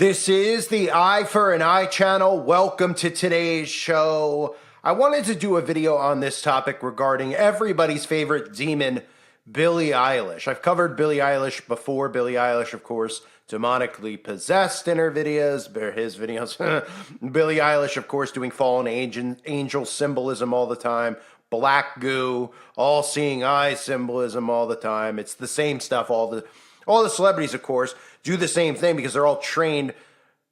This is the Eye for an Eye channel. Welcome to today's show. I wanted to do a video on this topic regarding everybody's favorite demon, Billie Eilish. I've covered Billie Eilish before. Billie Eilish, of course, demonically possessed in her videos, his videos. Billie Eilish, of course, doing fallen angel symbolism all the time. Black goo, all-seeing eye symbolism all the time. It's the same stuff. All the celebrities, of course, do the same thing because they're all trained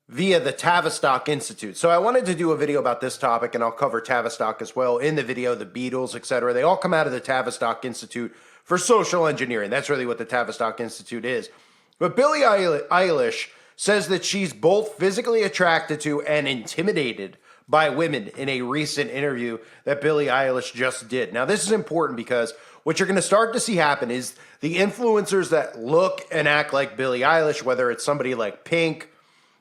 via the Tavistock Institute. So I wanted to do a video about this topic, and I'll cover Tavistock as well in the video, the Beatles, etc. They all come out of the Tavistock Institute for social engineering. That's really what the Tavistock Institute is. But Billie Eilish says that she's both physically attracted to and intimidated by women in a recent interview that Billie Eilish just did. Now, this is important because what you're going to start to see happen is the influencers that look and act like Billie Eilish, whether it's somebody like Pink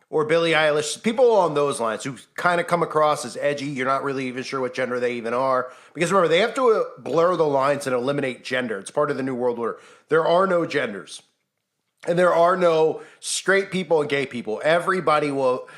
or Billie Eilish, people along those lines who kind of come across as edgy. You're not really even sure what gender they even are. Because remember, they have to blur the lines and eliminate gender. It's part of the New World Order. There are no genders. And there are no straight people and gay people. Everybody will,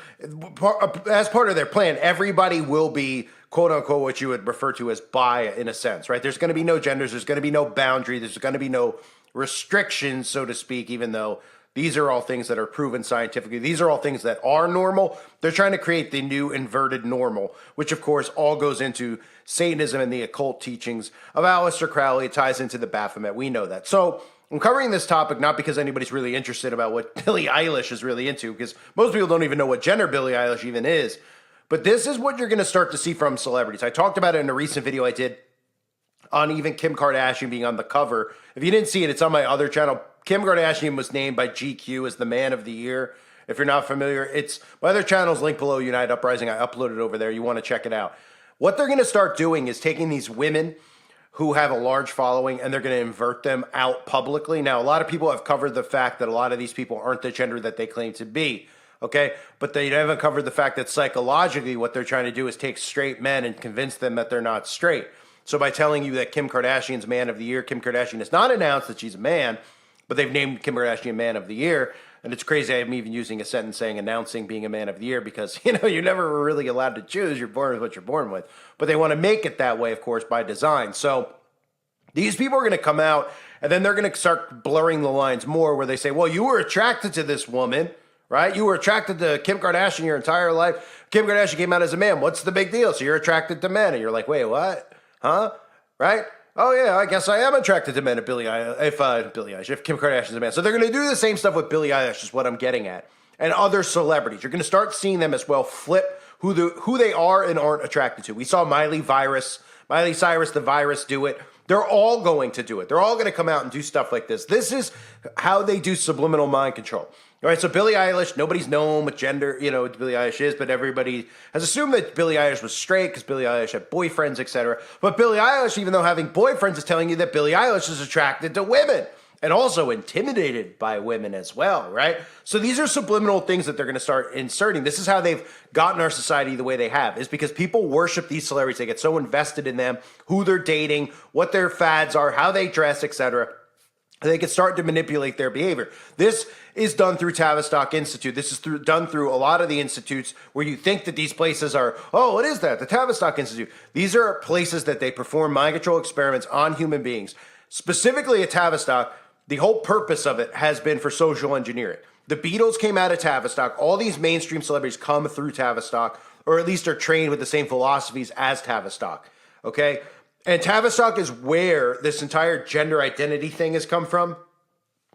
as part of their plan, everybody will be, quote unquote, what you would refer to as bi in a sense, right? There's going to be no genders. There's going to be no boundary. There's going to be no restrictions, so to speak, even though these are all things that are proven scientifically. These are all things that are normal. They're trying to create the new inverted normal, which of course all goes into Satanism and the occult teachings of Aleister Crowley. It ties into the Baphomet. We know that. So I'm covering this topic not because anybody's really interested about what Billie Eilish is really into, because most people don't even know what gender Billie Eilish even is. But this is what you're going to start to see from celebrities. I talked about it in a recent video I did on even Kim Kardashian being on the cover. If you didn't see it, it's on my other channel. Kim Kardashian was named by GQ as the Man of the Year. If you're not familiar, it's my other channel's linked below, United Uprising. I uploaded it over there. You want to check it out. What they're going to start doing is taking these women who have a large following and they're going to invert them out publicly. Now, a lot of people have covered the fact that a lot of these people aren't the gender that they claim to be, okay? But they haven't covered the fact that psychologically what they're trying to do is take straight men and convince them that they're not straight. So by telling you that Kim Kardashian's Man of the Year, Kim Kardashian has not announced that she's a man, but they've named Kim Kardashian Man of the Year. And it's crazy I'm even using a sentence saying announcing being a Man of the Year because, you know, you're never really allowed to choose. You're born with what you're born with. But they want to make it that way, of course, by design. So these people are going to come out and then they're going to start blurring the lines more where they say, well, you were attracted to this woman, right? You were attracted to Kim Kardashian your entire life. Kim Kardashian came out as a man. What's the big deal? So you're attracted to men. And you're like, wait, what? Huh? Right? Oh, yeah, I guess I am attracted to men if if Kim Kardashian's a man. So they're going to do the same stuff with Billie Eilish is what I'm getting at. And other celebrities. You're going to start seeing them as well flip who they are and aren't attracted to. We saw Miley Cyrus, the virus, do it. They're all going to do it. They're all going to come out and do stuff like this. This is how they do subliminal mind control. All right, so Billie Eilish, nobody's known what gender, Billie Eilish is, but everybody has assumed that Billie Eilish was straight because Billie Eilish had boyfriends, etc. But Billie Eilish, even though having boyfriends, is telling you that Billie Eilish is attracted to women and also intimidated by women as well, right? So these are subliminal things that they're going to start inserting. This is how they've gotten our society the way they have, is because people worship these celebrities. They get so invested in them, who they're dating, what their fads are, how they dress, etc. They can start to manipulate their behavior. This is done through Tavistock Institute. This is done through a lot of the institutes where you think that these places are, oh, what is that? The Tavistock Institute. These are places that they perform mind control experiments on human beings. Specifically at Tavistock, the whole purpose of it has been for social engineering. The Beatles came out of Tavistock. All these mainstream celebrities come through Tavistock, or at least are trained with the same philosophies as Tavistock, okay? And Tavistock is where this entire gender identity thing has come from,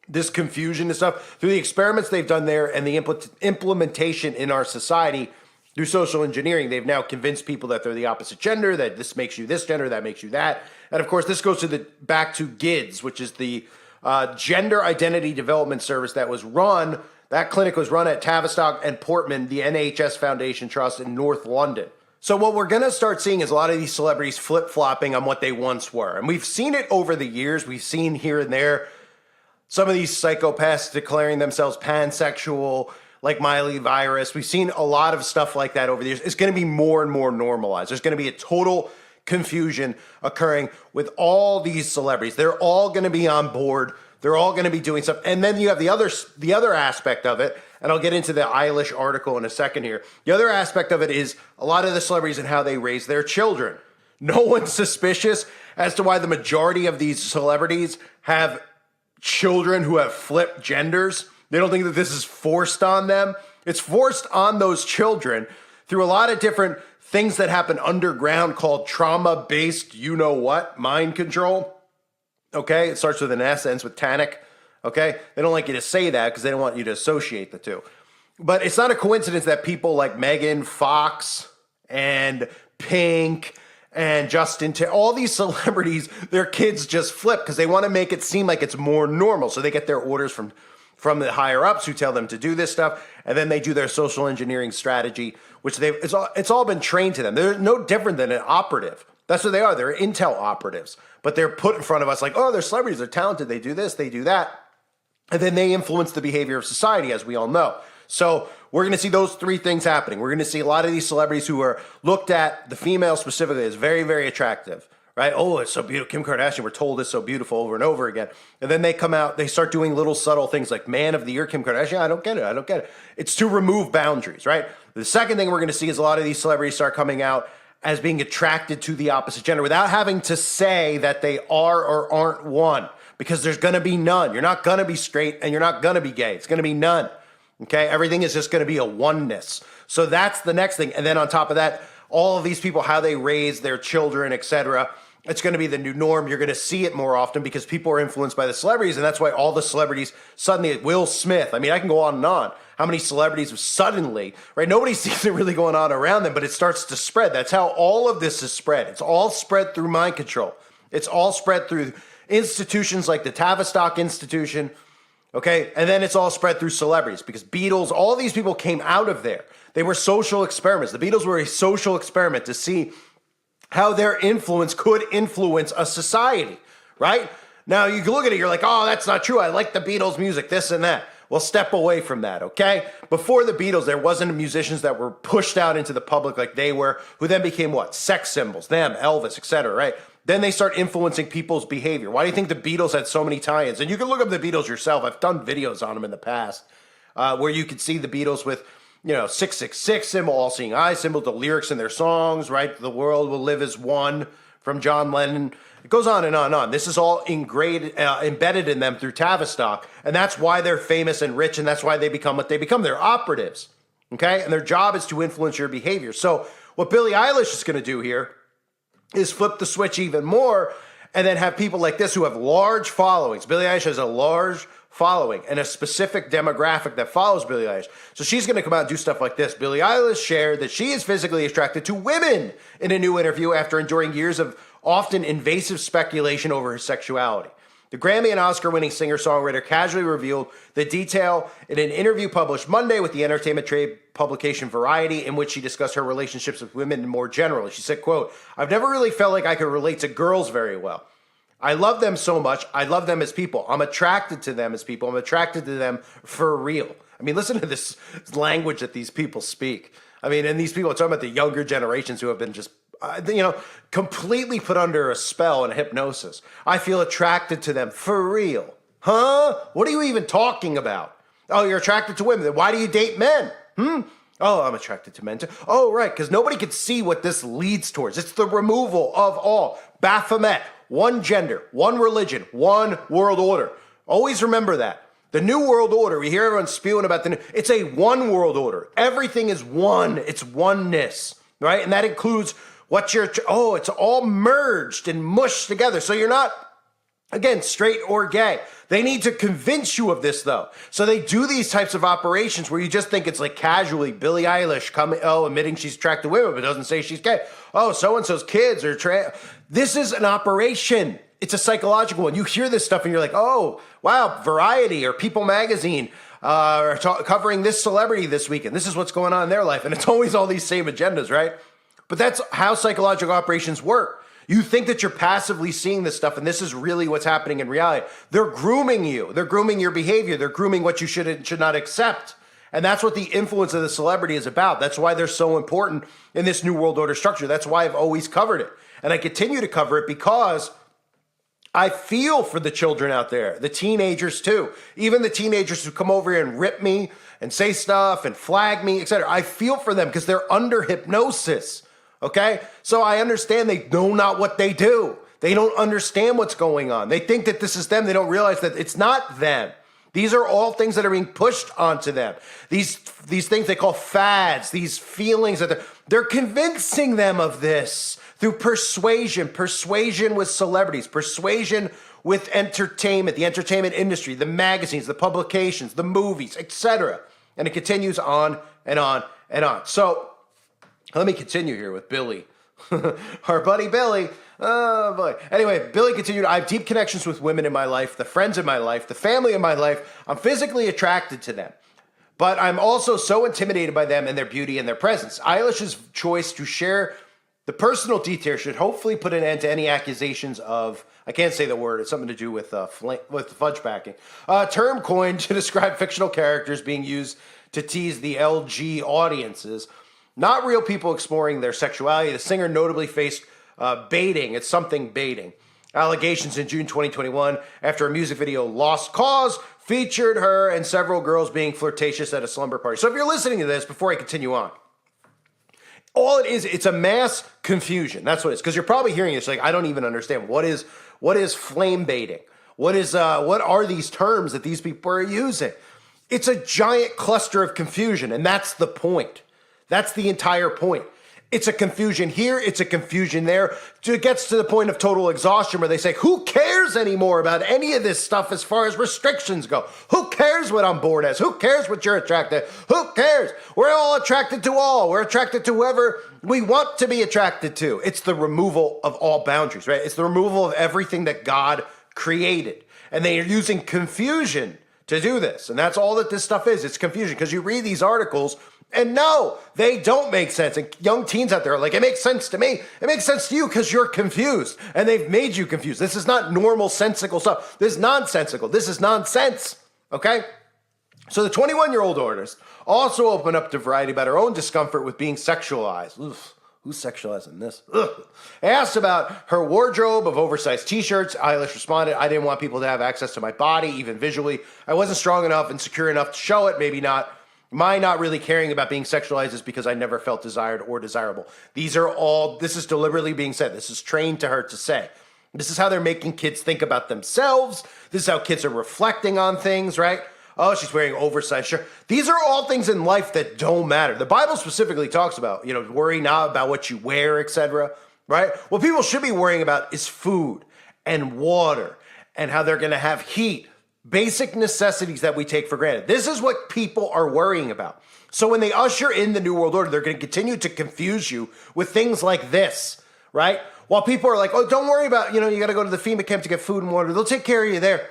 this confusion and stuff, through the experiments they've done there and the implementation in our society through social engineering. They've now convinced people that they're the opposite gender, that this makes you this gender, that makes you that. And of course, this goes to back to GIDS, which is the Gender Identity Development Service that was run, that clinic was run at Tavistock and Portman, the NHS Foundation Trust in North London. So what we're going to start seeing is a lot of these celebrities flip-flopping on what they once were. And we've seen it over the years. We've seen here and there some of these psychopaths declaring themselves pansexual, like Miley Virus. We've seen a lot of stuff like that over the years. It's going to be more and more normalized. There's going to be a total confusion occurring with all these celebrities. They're all going to be on board. They're all going to be doing stuff. And then you have the other aspect of it, and I'll get into the Eilish article in a second here. The other aspect of it is a lot of the celebrities and how they raise their children. No one's suspicious as to why the majority of these celebrities have children who have flipped genders. They don't think that this is forced on them. It's forced on those children through a lot of different things that happen underground called trauma-based, mind control. Okay, it starts with an S, ends with Tannic. Okay, they don't like you to say that because they don't want you to associate the two. But it's not a coincidence that people like Megan Fox and Pink and Justin, all these celebrities, their kids just flip because they want to make it seem like it's more normal. So they get their orders from the higher ups who tell them to do this stuff, and then they do their social engineering strategy, which it's all been trained to them. They're no different than an operative. That's what they are. They're intel operatives, but they're put in front of us like, oh, they're celebrities, they're talented, they do this, they do that, and then they influence the behavior of society, as we all know. So we're going to see those three things happening. We're going to see a lot of these celebrities who are looked at, the female specifically, as very, very attractive, right? Oh, it's so beautiful. Kim Kardashian, we're told is so beautiful over and over again. And then they come out, they start doing little subtle things like Man of the Year, Kim Kardashian. I don't get it. It's to remove boundaries, right? The second thing we're going to see is a lot of these celebrities start coming out as being attracted to the opposite gender without having to say that they are or aren't one, because there's going to be none. You're not going to be straight and you're not going to be gay. It's going to be none. Okay, everything is just going to be a oneness. So that's the next thing. And then on top of that, all of these people, how they raise their children, etc. It's going to be the new norm. You're going to see it more often because people are influenced by the celebrities. And that's why all the celebrities suddenly, Will Smith, I mean, I can go on and on. How many celebrities have suddenly, right? Nobody sees it really going on around them, but it starts to spread. That's how all of this is spread. It's all spread through mind control. It's all spread through institutions like the Tavistock Institution. Okay, and then it's all spread through celebrities because Beatles, all these people came out of there. They were social experiments. The Beatles were a social experiment to see how their influence could influence a society, right? Now, you can look at it, you're like, oh, that's not true. I like the Beatles music, this and that. Well, step away from that, okay? Before the Beatles, there wasn't musicians that were pushed out into the public like they were, who then became what? Sex symbols, them, Elvis, etc., right? Then they start influencing people's behavior. Why do you think the Beatles had so many tie-ins? And you can look up the Beatles yourself. I've done videos on them in the past where you could see the Beatles with, 666 symbol, all-seeing eye symbol, the lyrics in their songs, right? The world will live as one from John Lennon. It goes on and on and on. This is all embedded in them through Tavistock. And that's why they're famous and rich, and that's why they become what they become. They're operatives, okay? And their job is to influence your behavior. So what Billie Eilish is going to do here is flip the switch even more and then have people like this who have large followings. Billie Eilish has a large following and a specific demographic that follows Billie Eilish. So she's going to come out and do stuff like this. Billie Eilish shared that she is physically attracted to women in a new interview after enduring years of often invasive speculation over her sexuality. The Grammy and Oscar-winning singer-songwriter casually revealed the detail in an interview published Monday with the entertainment trade publication Variety, in which she discussed her relationships with women more generally. She said, quote, "I've never really felt like I could relate to girls very well. I love them so much. I love them as people. I'm attracted to them as people. I'm attracted to them for real." I mean, listen to this language that these people speak. I mean, and these people are talking about the younger generations who have been just completely put under a spell and hypnosis. I feel attracted to them for real. Huh? What are you even talking about? Oh, you're attracted to women. Then why do you date men? Oh, I'm attracted to men too. Oh, right, because nobody can see what this leads towards. It's the removal of all. Baphomet, one gender, one religion, one world order. Always remember that. The New World Order, we hear everyone spewing about it's a one world order. Everything is one. It's oneness, right? And that includes it's all merged and mushed together. So you're not, again, straight or gay. They need to convince you of this, though. So they do these types of operations where you just think it's like casually Billie Eilish admitting she's attracted to women, but doesn't say she's gay. Oh, so-and-so's kids are trans. This is an operation. It's a psychological one. You hear this stuff and you're like, oh, wow, Variety or People Magazine are covering this celebrity this weekend. This is what's going on in their life. And it's always all these same agendas, right? But that's how psychological operations work. You think that you're passively seeing this stuff, and this is really what's happening in reality. They're grooming you. They're grooming your behavior. They're grooming what you should not accept. And that's what the influence of the celebrity is about. That's why they're so important in this New World Order structure. That's why I've always covered it. And I continue to cover it because I feel for the children out there, the teenagers too. Even the teenagers who come over here and rip me and say stuff and flag me, etc. I feel for them because they're under hypnosis, okay? So I understand they know not what they do. They don't understand what's going on. They think that this is them. They don't realize that it's not them. These are all things that are being pushed onto them. These things they call fads, these feelings that they're convincing them of this through persuasion with celebrities, persuasion with entertainment, the entertainment industry, the magazines, the publications, the movies, etc. And it continues on and on and on. So let me continue here with Billie. Our buddy Billie. Oh boy. Anyway, Billie continued, I have deep connections with women in my life, the friends in my life, the family in my life. I'm physically attracted to them, but I'm also so intimidated by them and their beauty and their presence. Eilish's choice to share the personal details should hopefully put an end to any accusations of, I can't say the word, it's something to do with fudge packing, a term coined to describe fictional characters being used to tease the LG audiences. Not real people exploring their sexuality. The singer notably faced baiting. It's something baiting. Allegations in June 2021 after a music video, Lost Cause, featured her and several girls being flirtatious at a slumber party. So if you're listening to this, before I continue on, all it is, it's a mass confusion. That's what it is. Because you're probably hearing this like, I don't even understand. What is flame baiting? What are these terms that these people are using? It's a giant cluster of confusion, and that's the point. That's the entire point. It's a confusion here, it's a confusion there. It gets to the point of total exhaustion where they say, who cares anymore about any of this stuff as far as restrictions go? Who cares what I'm born as? Who cares what you're attracted to? Who cares? We're all attracted to all. We're attracted to whoever we want to be attracted to. It's the removal of all boundaries, right? It's the removal of everything that God created. And they are using confusion to do this. And that's all that this stuff is. It's confusion because you read these articles and no, they don't make sense. And young teens out there are like, it makes sense to me. It makes sense to you because you're confused. And they've made you confused. This is not normal, sensical stuff. This is nonsensical. This is nonsense. Okay? So the 21-year-old artist also opened up to Variety about her own discomfort with being sexualized. Oof. Who's sexualizing this? Ugh. Asked about her wardrobe of oversized t-shirts, Eilish responded, I didn't want people to have access to my body, even visually. I wasn't strong enough and secure enough to show it, maybe not. My not really caring about being sexualized is because I never felt desired or desirable. This is deliberately being said. This is trained to her to say. This is how they're making kids think about themselves. This is how kids are reflecting on things, right? Oh, she's wearing oversized shirt. These are all things in life that don't matter. The Bible specifically talks about, worry not about what you wear, etc., right? What people should be worrying about is food and water and how they're going to have heat. Basic necessities that we take for granted. This is what people are worrying about. So when they usher in the New World Order, they're going to continue to confuse you with things like this, right? While people are like, oh, don't worry about, you got to go to the FEMA camp to get food and water. They'll take care of you there.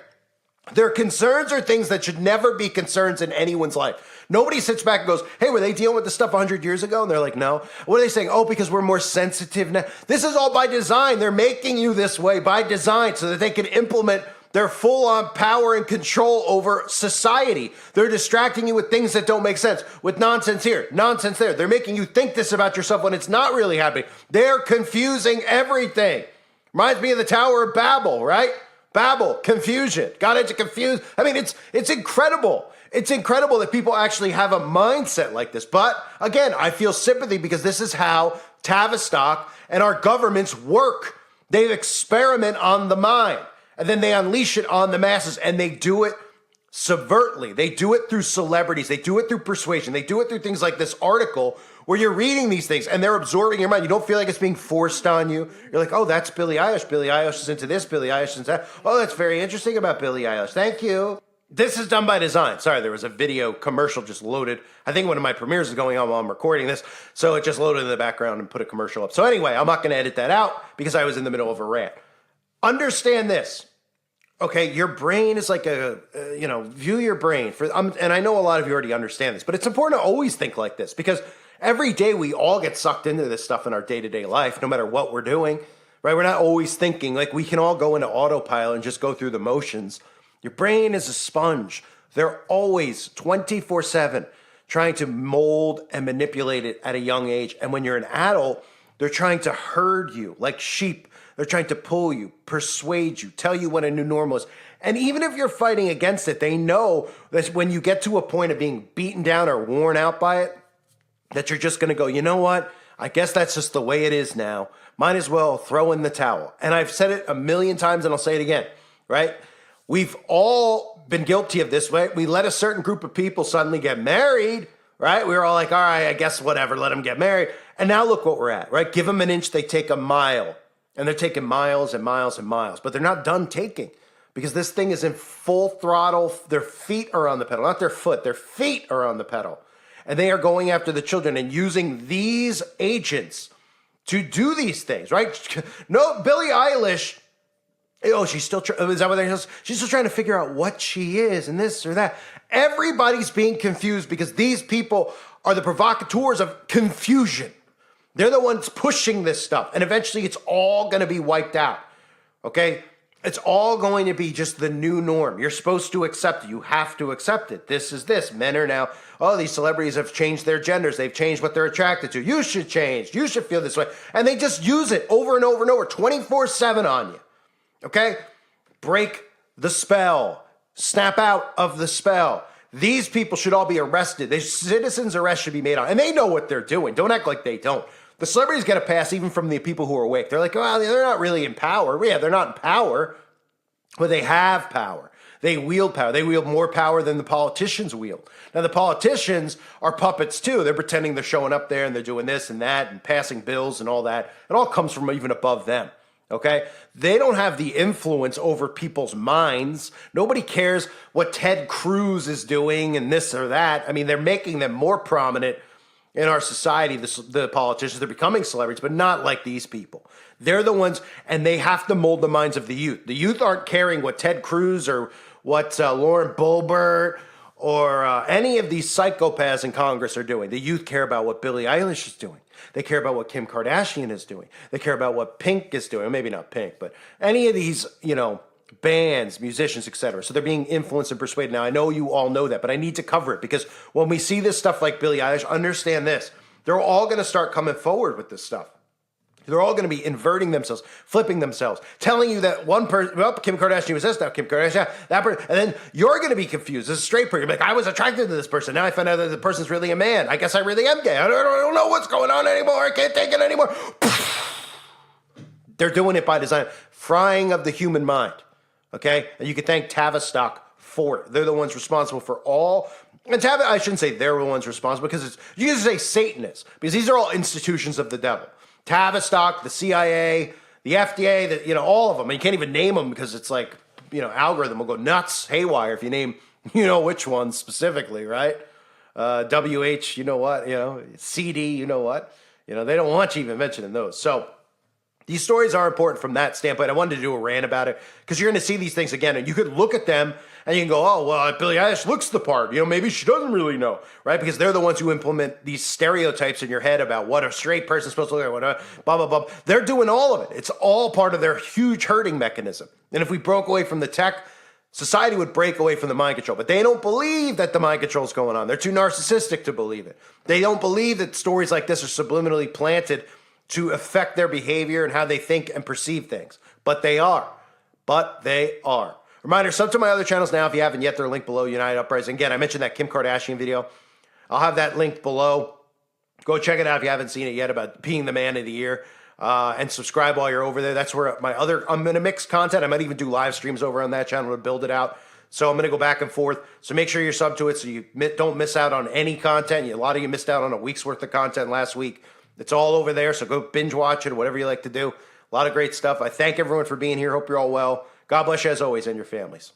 Their concerns are things that should never be concerns in anyone's life. Nobody sits back and goes, hey, were they dealing with this stuff 100 years ago? And they're like, no. What are they saying? Oh, because we're more sensitive now. This is all by design. They're making you this way by design so that they can implement their full-on power and control over society. They're distracting you with things that don't make sense, with nonsense here, nonsense there. They're making you think this about yourself when it's not really happening. They're confusing everything. Reminds me of the Tower of Babel, right? Babel, confusion, got into confused. I mean, it's incredible. It's incredible that people actually have a mindset like this. But again, I feel sympathy because this is how Tavistock and our governments work. They experiment on the mind and then they unleash it on the masses and they do it subvertly. They do it through celebrities. They do it through persuasion. They do it through things like this article where you're reading these things and they're absorbing your mind. You don't feel like it's being forced on you. You're like, oh, that's Billie Eilish. Billie Eilish is into this. Billie Eilish is into that. Oh, that's very interesting about Billie Eilish. Thank you. This is done by design. Sorry, there was a video commercial just loaded. I think one of my premieres is going on while I'm recording this. So it just loaded in the background and put a commercial up. So anyway, I'm not going to edit that out because I was in the middle of a rant. Understand this. Okay, your brain is like view your brain. And I know a lot of you already understand this, but it's important to always think like this because every day we all get sucked into this stuff in our day-to-day life, no matter what we're doing, right? We're not always thinking. Like we can all go into autopilot and just go through the motions. Your brain is a sponge. They're always 24/7 trying to mold and manipulate it at a young age. And when you're an adult, they're trying to herd you like sheep. They're trying to pull you, persuade you, tell you what a new normal is. And even if you're fighting against it, they know that when you get to a point of being beaten down or worn out by it, that you're just going to go, you know what? I guess that's just the way it is now. Might as well throw in the towel. And I've said it a million times and I'll say it again, right? We've all been guilty of this, right? We let a certain group of people suddenly get married, right? We were all like, all right, I guess whatever, let them get married. And now look what we're at, right? Give them an inch, they take a mile. And they're taking miles and miles and miles. But they're not done taking because this thing is in full throttle. Their feet are on the pedal, not their foot. Their feet are on the pedal. And they are going after the children and using these agents to do these things, right? No, Billie Eilish, she's still, is that what they're, she's still trying to figure out what she is and this or that. Everybody's being confused because these people are the provocateurs of confusion. They're the ones pushing this stuff. And eventually it's all going to be wiped out. Okay? It's all going to be just the new norm. You're supposed to accept it. You have to accept it. This is this. Men are now, these celebrities have changed their genders. They've changed what they're attracted to. You should change. You should feel this way. And they just use it over and over and over, 24/7 on you. Okay? Break the spell. Snap out of the spell. These people should all be arrested. The citizens' arrest should be made on. And they know what they're doing. Don't act like they don't. The celebrities get a pass even from the people who are awake. They're like, well, they're not really in power. Yeah, they're not in power, but they have power. They wield power. They wield more power than the politicians wield. Now, the politicians are puppets too. They're pretending they're showing up there and they're doing this and that and passing bills and all that. It all comes from even above them. Okay? They don't have the influence over people's minds. Nobody cares what Ted Cruz is doing and this or that. I mean, they're making them more prominent in our society, the politicians. They're becoming celebrities, but not like these people. They're the ones, and they have to mold the minds of the youth. The youth aren't caring what Ted Cruz or what Lauren Boebert or any of these psychopaths in Congress are doing. The youth care about what Billie Eilish is doing. They care about what Kim Kardashian is doing. They care about what Pink is doing. Maybe not Pink, but any of these, bands, musicians, etc. So they're being influenced and persuaded. Now, I know you all know that, but I need to cover it because when we see this stuff like Billie Eilish, understand this. They're all going to start coming forward with this stuff. They're all going to be inverting themselves, flipping themselves, telling you that one person, Kim Kardashian was this, now Kim Kardashian, that person, and then you're going to be confused as a straight person. You're like, I was attracted to this person. Now I find out that the person's really a man. I guess I really am gay. I don't know what's going on anymore. I can't take it anymore. They're doing it by design. Frying of the human mind. Okay? And you can thank Tavistock for it. They're the ones responsible for all. And I shouldn't say they're the ones responsible because you can say Satanists because these are all institutions of the devil. Tavistock, the CIA, the FDA, all of them. And you can't even name them because it's like, algorithm will go nuts, haywire if you name, which one specifically, right? WH, you know what? CD, you know what? They don't want you even mentioning those. So these stories are important from that standpoint. I wanted to do a rant about it because you're going to see these things again, and you could look at them and you can go, oh, well, Billie Eilish looks the part. Maybe she doesn't really know, right? Because they're the ones who implement these stereotypes in your head about what a straight person's supposed to look like, what blah, blah, blah. They're doing all of it. It's all part of their huge herding mechanism. And if we broke away from the tech, society would break away from the mind control. But they don't believe that the mind control is going on. They're too narcissistic to believe it. They don't believe that stories like this are subliminally planted to affect their behavior and how they think and perceive things. But they are. Reminder, sub to my other channels now if you haven't yet. They're linked below, United Uprising. Again, I mentioned that Kim Kardashian video. I'll have that linked below. Go check it out if you haven't seen it yet about being the man of the year. And subscribe while you're over there. That's where I'm going to mix content. I might even do live streams over on that channel to build it out. So I'm going to go back and forth. So make sure you're sub to it so you don't miss out on any content. A lot of you missed out on a week's worth of content last week. It's all over there, so go binge watch it, whatever you like to do. A lot of great stuff. I thank everyone for being here. Hope you're all well. God bless you as always and your families.